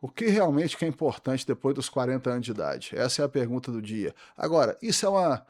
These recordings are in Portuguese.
O que realmente que é importante depois dos 40 anos de idade? Essa é a pergunta do dia. Agora, isso é uma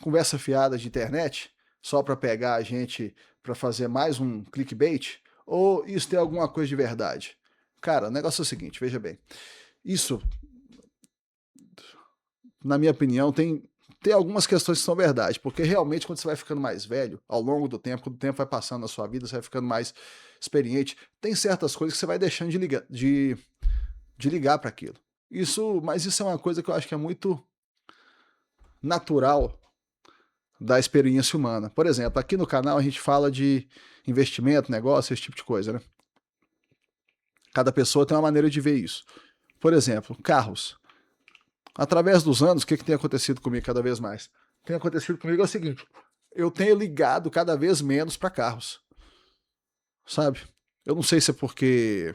conversa fiada de internet? Só para pegar a gente para fazer mais um clickbait? Ou isso tem alguma coisa de verdade? Cara, o negócio é o seguinte, veja bem. Isso, na minha opinião, tem algumas questões que são verdade, porque realmente quando você vai ficando mais velho, ao longo do tempo, quando o tempo vai passando na sua vida, você vai ficando mais experiente, tem certas coisas que você vai deixando de ligar para aquilo. Mas isso é uma coisa que eu acho que é muito natural da experiência humana. Por exemplo, aqui no canal a gente fala de investimento, negócio, esse tipo de coisa, né? Cada pessoa tem uma maneira de ver isso. Por exemplo, carros. Através dos anos, o que tem acontecido comigo cada vez mais? Tem acontecido comigo é o seguinte: eu tenho ligado cada vez menos para carros, sabe? Eu não sei se é porque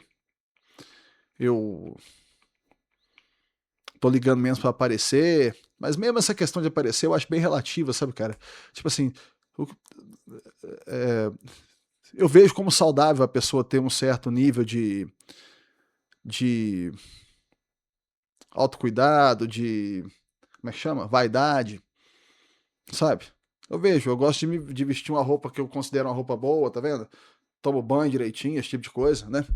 eu tô ligando menos para aparecer, mas mesmo essa questão de aparecer eu acho bem relativa, sabe, cara? Tipo assim, é, eu vejo como saudável a pessoa ter um certo nível de autocuidado, de. Como é que chama? Vaidade, sabe? Eu vejo, eu gosto de vestir uma roupa que eu considero uma roupa boa, tá vendo? Tomo banho direitinho, esse tipo de coisa, né?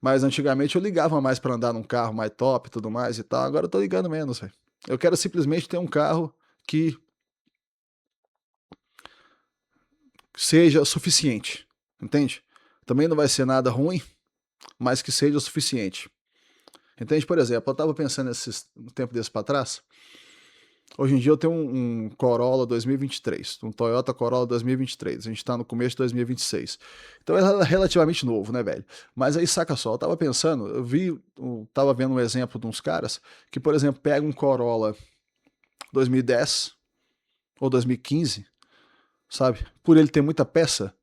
Mas antigamente eu ligava mais pra andar num carro mais top e tudo mais e tal. Agora eu tô ligando menos, velho. Eu quero simplesmente ter um carro que seja suficiente, entende? Também não vai ser nada ruim, mas que seja o suficiente. Entende? Por exemplo, eu tava pensando um tempo desse pra trás. Hoje em dia eu tenho um Corolla 2023, um Toyota Corolla 2023. A gente tá no começo de 2026. Então ele é relativamente novo, né, velho? Mas aí, saca só, eu tava pensando, tava vendo um exemplo de uns caras que, por exemplo, pega um Corolla 2010 ou 2015, sabe? Por ele ter muita peça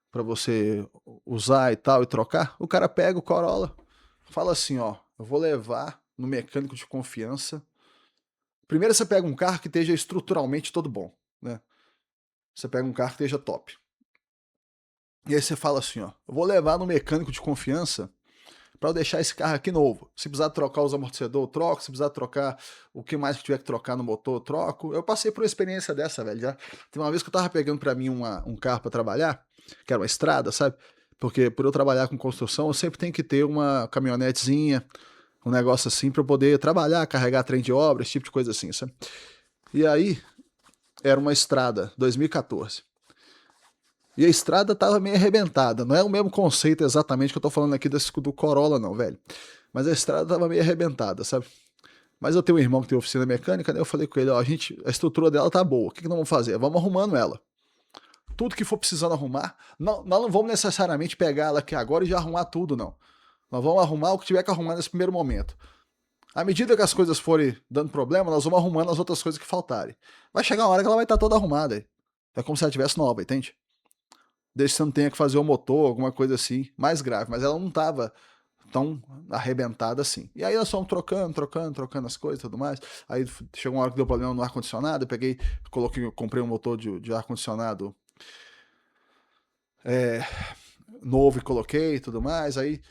pra você usar e tal e trocar, o cara pega o Corolla, fala assim, ó, eu vou levar no mecânico de confiança. Primeiro você pega um carro que esteja estruturalmente todo bom, né? Você pega um carro que esteja top. E aí você fala assim, ó, eu vou levar no mecânico de confiança para eu deixar esse carro aqui novo. Se precisar trocar os amortecedores, eu troco. Se precisar trocar o que mais que tiver que trocar no motor, eu troco. Eu passei por uma experiência dessa, velho, já. Tem uma vez que eu tava pegando para mim um carro para trabalhar, que era uma estrada, sabe? Porque por eu trabalhar com construção, eu sempre tenho que ter uma caminhonetezinha, um negócio assim para eu poder trabalhar, carregar trem de obra, esse tipo de coisa assim, sabe? E aí, era uma estrada, 2014. E a estrada tava meio arrebentada. Não é o mesmo conceito exatamente que eu tô falando aqui do Corolla, não, velho. Mas a estrada tava meio arrebentada, sabe? Mas eu tenho um irmão que tem oficina mecânica, né? Eu falei com ele, ó, a estrutura dela tá boa. O que nós vamos fazer? Vamos arrumando ela. Tudo que for precisando arrumar, nós não vamos necessariamente pegar ela aqui agora e já arrumar tudo, não. Nós vamos arrumar o que tiver que arrumar nesse primeiro momento. À medida que as coisas forem dando problema, nós vamos arrumando as outras coisas que faltarem. Vai chegar uma hora que ela vai estar toda arrumada. É como se ela estivesse nova, entende? Desde que você não tenha que fazer o motor, alguma coisa assim, mais grave. Mas ela não estava tão arrebentada assim. E aí nós fomos trocando as coisas e tudo mais. Aí chegou uma hora que deu problema no ar-condicionado, eu peguei, comprei um motor de ar-condicionado é, novo e coloquei e tudo mais. Aí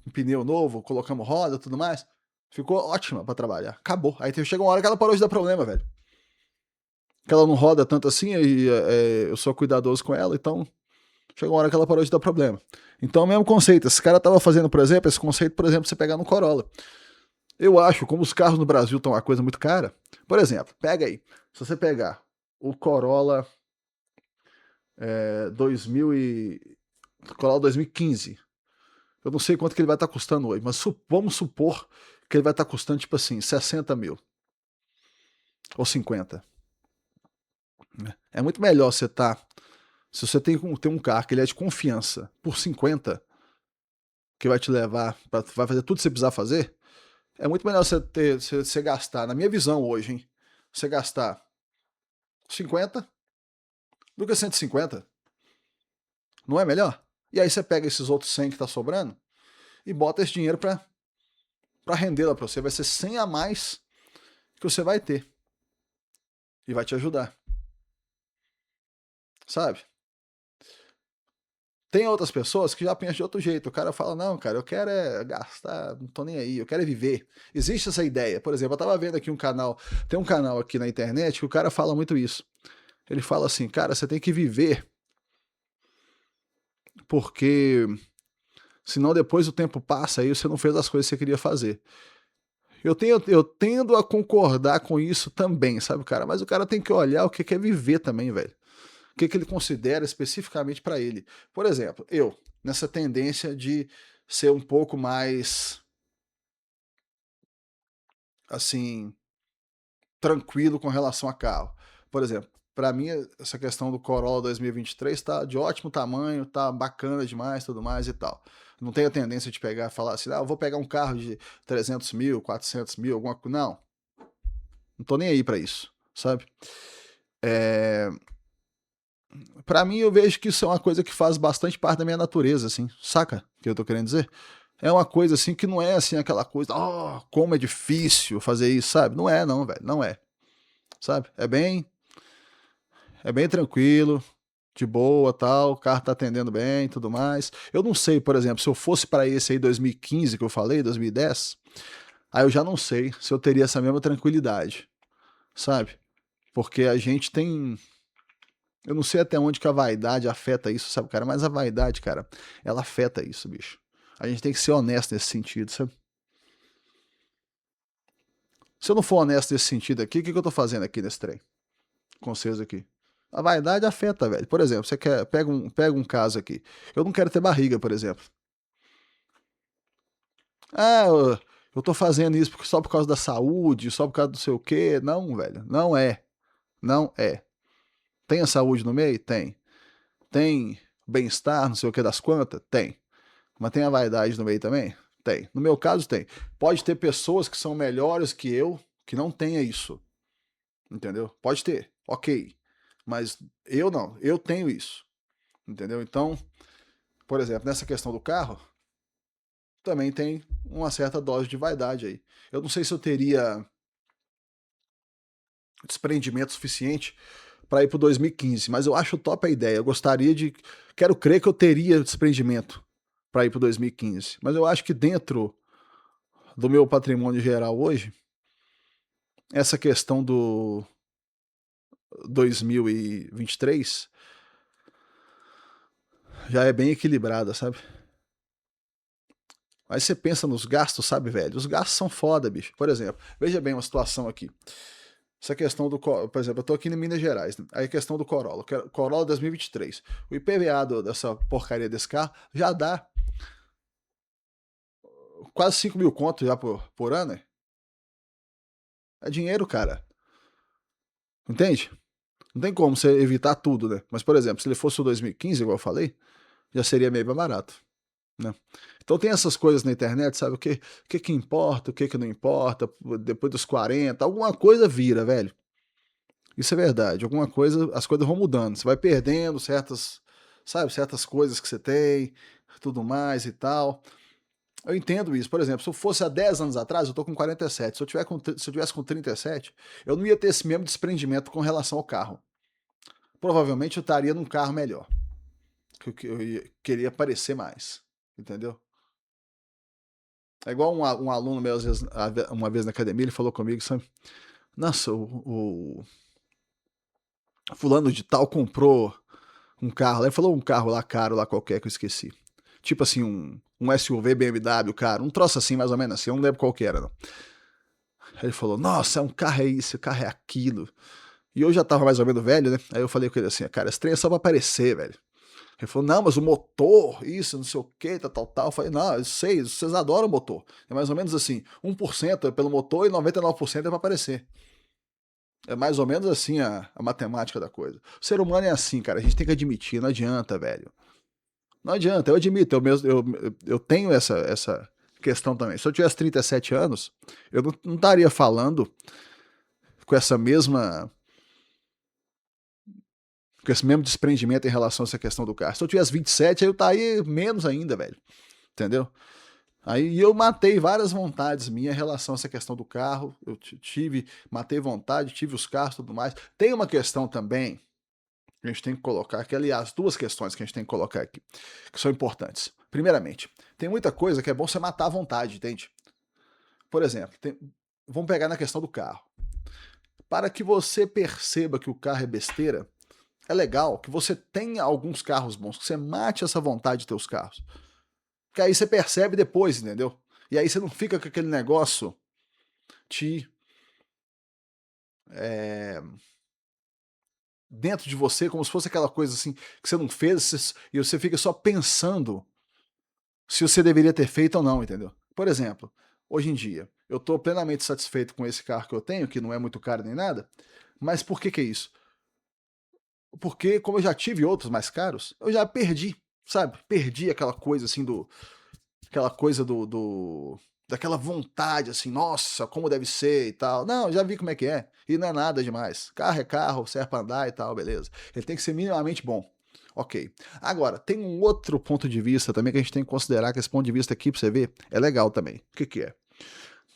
um pneu novo, colocamos roda e tudo mais. Ficou ótima para trabalhar. Acabou. Aí chegou uma hora que ela parou de dar problema, velho. Que ela não roda tanto assim, e eu sou cuidadoso com ela, então chegou uma hora que ela parou de dar problema. Então, o mesmo conceito. Esse cara tava fazendo, por exemplo, esse conceito, por exemplo, você pegar no Corolla. Eu acho, como os carros no Brasil estão uma coisa muito cara, por exemplo, pega aí. Se você pegar o Corolla 2000 Corolla 2015, eu não sei quanto que ele vai estar custando hoje, mas vamos supor que ele vai estar custando, tipo assim, 60 mil ou 50. É muito melhor você estar. Se você tem um carro que ele é de confiança por 50, que vai te levar, vai fazer tudo que você precisar fazer, é muito melhor você gastar, na minha visão hoje, hein? Você gastar 50 do que 150. Não é melhor? E aí você pega esses outros 100 que tá sobrando e bota esse dinheiro pra render lá pra você. Vai ser 100 a mais que você vai ter. E vai te ajudar. Sabe? Tem outras pessoas que já pensam de outro jeito. O cara fala, não, cara, eu quero é gastar, não tô nem aí, eu quero é viver. Existe essa ideia. Por exemplo, eu tava vendo aqui um canal, tem um canal aqui na internet que o cara fala muito isso. Ele fala assim, cara, você tem que viver, porque senão depois o tempo passa e você não fez as coisas que você queria fazer. Eu tendo a concordar com isso também, sabe, cara? Mas o cara tem que olhar o que é viver também, velho. O que ele considera especificamente para ele. Por exemplo, eu, nessa tendência de ser um pouco mais, assim, tranquilo com relação a carro. Por exemplo, para mim, essa questão do Corolla 2023 tá de ótimo tamanho, tá bacana demais, tudo mais e tal. Não tenho a tendência de pegar e falar assim, ah, eu vou pegar um carro de 300 mil, 400 mil, alguma coisa. Não, não tô nem aí para isso, sabe? É... Para mim, eu vejo que isso é uma coisa que faz bastante parte da minha natureza, assim, saca o que eu tô querendo dizer? É uma coisa assim que não é assim aquela coisa, oh, como é difícil fazer isso, sabe? Não é, não, velho, não é, sabe? É bem tranquilo, de boa, tal, o carro tá atendendo bem, tudo mais. Eu não sei, por exemplo, se eu fosse para esse aí 2015 que eu falei, 2010, aí eu já não sei se eu teria essa mesma tranquilidade, sabe? Porque a gente tem, eu não sei até onde que a vaidade afeta isso, sabe, cara? Mas a vaidade, cara, ela afeta isso, bicho. A gente tem que ser honesto nesse sentido, sabe? Se eu não for honesto nesse sentido aqui, o que eu tô fazendo aqui nesse trem? Com vocês aqui. A vaidade afeta, velho. Por exemplo, você quer, pega um caso aqui. Eu não quero ter barriga, por exemplo. Ah, eu tô fazendo isso só por causa da saúde, só por causa do sei o quê. Não, velho. Não é. Não é. Tem a saúde no meio? Tem. Tem bem-estar, não sei o que das quantas? Tem. Mas tem a vaidade no meio também? Tem. No meu caso, tem. Pode ter pessoas que são melhores que eu que não tenha isso. Entendeu? Pode ter. Ok. Mas eu não. Eu tenho isso. Entendeu? Então, por exemplo, nessa questão do carro, também tem uma certa dose de vaidade aí. Eu não sei se eu teria desprendimento suficiente para ir para 2015, mas eu acho top a ideia. Eu gostaria de. Quero crer que eu teria desprendimento para ir para 2015, mas eu acho que dentro do meu patrimônio geral hoje, essa questão do 2023 já é bem equilibrada, sabe? Aí você pensa nos gastos, sabe, velho? Os gastos são foda, bicho. Por exemplo, veja bem uma situação aqui. Essa questão do, por exemplo, eu tô aqui em Minas Gerais, né? Aí a questão do Corolla, Corolla 2023. O IPVA dessa porcaria desse carro já dá quase 5 mil contos já por ano, né? É dinheiro, cara. Entende? Não tem como você evitar tudo, né? Mas, por exemplo, se ele fosse o 2015, igual eu falei, já seria meio mais barato, né? Então tem essas coisas na internet, sabe? O que importa, o que não importa, depois dos 40, alguma coisa vira, velho. Isso é verdade. Alguma coisa, as coisas vão mudando. Você vai perdendo certas, sabe, certas coisas que você tem, tudo mais e tal. Eu entendo isso. Por exemplo, se eu fosse há 10 anos atrás, eu tô com 47. Se eu tivesse com 37, eu não ia ter esse mesmo desprendimento com relação ao carro. Provavelmente eu estaria num carro melhor. Que eu queria parecer mais. Entendeu? É igual um aluno meu, às vezes, uma vez na academia, ele falou comigo, sabe? Nossa, o fulano de tal comprou um carro. Ele falou um carro lá caro, lá qualquer, que eu esqueci. Tipo assim, um SUV BMW, cara. Um troço assim, mais ou menos assim. Eu não lembro qual que era, não. Aí ele falou, nossa, é um carro é isso, o carro é aquilo. E eu já tava mais ou menos velho, né? Aí eu falei com ele assim, cara, esse trem é só pra aparecer, velho. Ele falou, não, mas o motor, isso, não sei o que, tal. Eu falei, não, eu sei, vocês adoram o motor. É mais ou menos assim, 1% é pelo motor e 99% é pra aparecer. É mais ou menos assim a matemática da coisa. O ser humano é assim, cara, a gente tem que admitir, não adianta, velho. Não adianta, eu admito, eu tenho essa questão também. Se eu tivesse 37 anos, eu não estaria falando com essa mesma, com esse mesmo desprendimento em relação a essa questão do carro. Se eu tivesse 27, aí eu estaria menos ainda, velho. Entendeu? Aí eu matei várias vontades minhas em relação a essa questão do carro. Eu matei vontade, tive os carros e tudo mais. Tem uma questão também que a gente tem que colocar aqui, aliás, duas questões que a gente tem que colocar aqui, que são importantes. Primeiramente, tem muita coisa que é bom você matar à vontade, entende? Por exemplo, vamos pegar na questão do carro. Para que você perceba que o carro é besteira, é legal que você tenha alguns carros bons, que você mate essa vontade de ter os carros. Que aí você percebe depois, entendeu? E aí você não fica com aquele negócio te dentro de você, como se fosse aquela coisa assim que você não fez e você fica só pensando se você deveria ter feito ou não, entendeu? Por exemplo, hoje em dia, eu estou plenamente satisfeito com esse carro que eu tenho, que não é muito caro nem nada, mas por que que é isso? Porque como eu já tive outros mais caros, eu já perdi, sabe? Perdi aquela coisa assim aquela coisa daquela vontade assim, nossa, como deve ser e tal. Não, já vi como é que é, e não é nada demais. Carro é carro, serve pra andar e tal, beleza. Ele tem que ser minimamente bom. Ok. Agora, tem um outro ponto de vista também que a gente tem que considerar, que esse ponto de vista aqui, pra você ver, é legal também. O que que é?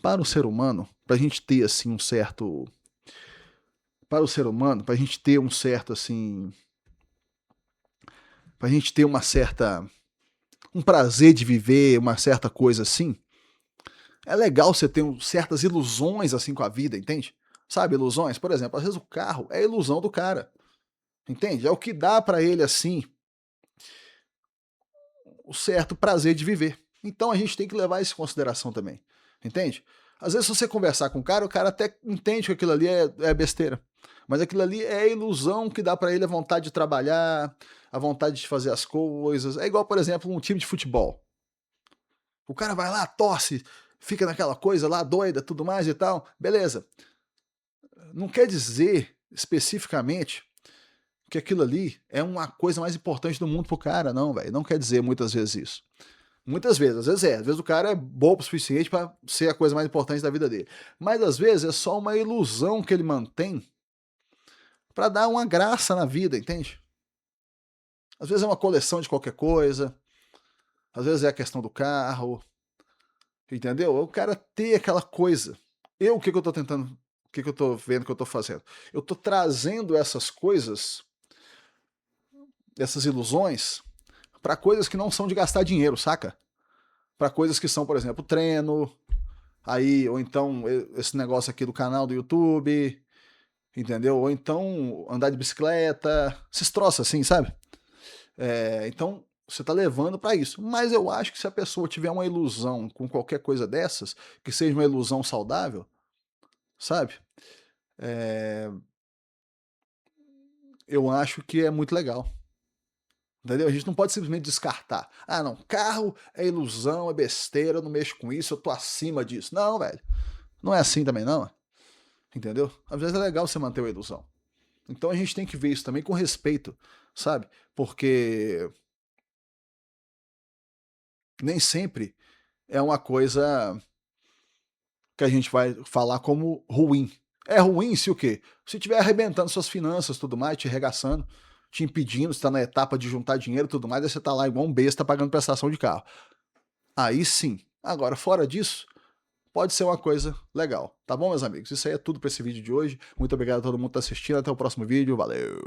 Para o ser humano, pra gente ter assim um certo... Para o ser humano, pra gente ter um certo assim... Pra gente ter uma certa... Um prazer de viver, uma certa coisa assim, é legal você ter certas ilusões assim com a vida, entende? Sabe, ilusões? Por exemplo, às vezes o carro é a ilusão do cara, entende? É o que dá pra ele assim o certo prazer de viver. Então a gente tem que levar isso em consideração também, entende? Às vezes se você conversar com o cara até entende que aquilo ali é besteira, mas aquilo ali é a ilusão que dá pra ele a vontade de trabalhar, a vontade de fazer as coisas. É igual, por exemplo, um time de futebol. O cara vai lá, torce, fica naquela coisa lá doida, tudo mais e tal, beleza. Não quer dizer especificamente que aquilo ali é uma coisa mais importante do mundo pro cara, não, velho. Não quer dizer muitas vezes isso. Muitas vezes, às vezes é. Às vezes o cara é bobo o suficiente para ser a coisa mais importante da vida dele. Mas às vezes é só uma ilusão que ele mantém para dar uma graça na vida, entende? Às vezes é uma coleção de qualquer coisa. Às vezes é a questão do carro. Entendeu? O cara ter aquela coisa. O que que eu tô tentando, o que que eu tô vendo que eu tô fazendo? Eu tô trazendo essas coisas, essas ilusões, para coisas que não são de gastar dinheiro, saca? Para coisas que são, por exemplo, treino, aí, ou então esse negócio aqui do canal do YouTube, entendeu? Ou então andar de bicicleta, esses troços assim, sabe? Então você tá levando para isso. Mas eu acho que se a pessoa tiver uma ilusão com qualquer coisa dessas, que seja uma ilusão saudável, sabe? É, eu acho que é muito legal. Entendeu? A gente não pode simplesmente descartar. Ah, não, carro é ilusão, é besteira, eu não mexo com isso, eu tô acima disso. Não, velho. Não é assim também, não. Entendeu? Às vezes é legal você manter a ilusão. Então a gente tem que ver isso também com respeito, sabe? Porque nem sempre é uma coisa que a gente vai falar como ruim. É ruim se o quê? Se estiver arrebentando suas finanças, tudo mais, te arregaçando, te impedindo, você tá na etapa de juntar dinheiro e tudo mais, aí você tá lá igual um besta pagando prestação de carro. Aí sim. Agora, fora disso, pode ser uma coisa legal. Tá bom, meus amigos? Isso aí é tudo pra esse vídeo de hoje. Muito obrigado a todo mundo que tá assistindo. Até o próximo vídeo. Valeu!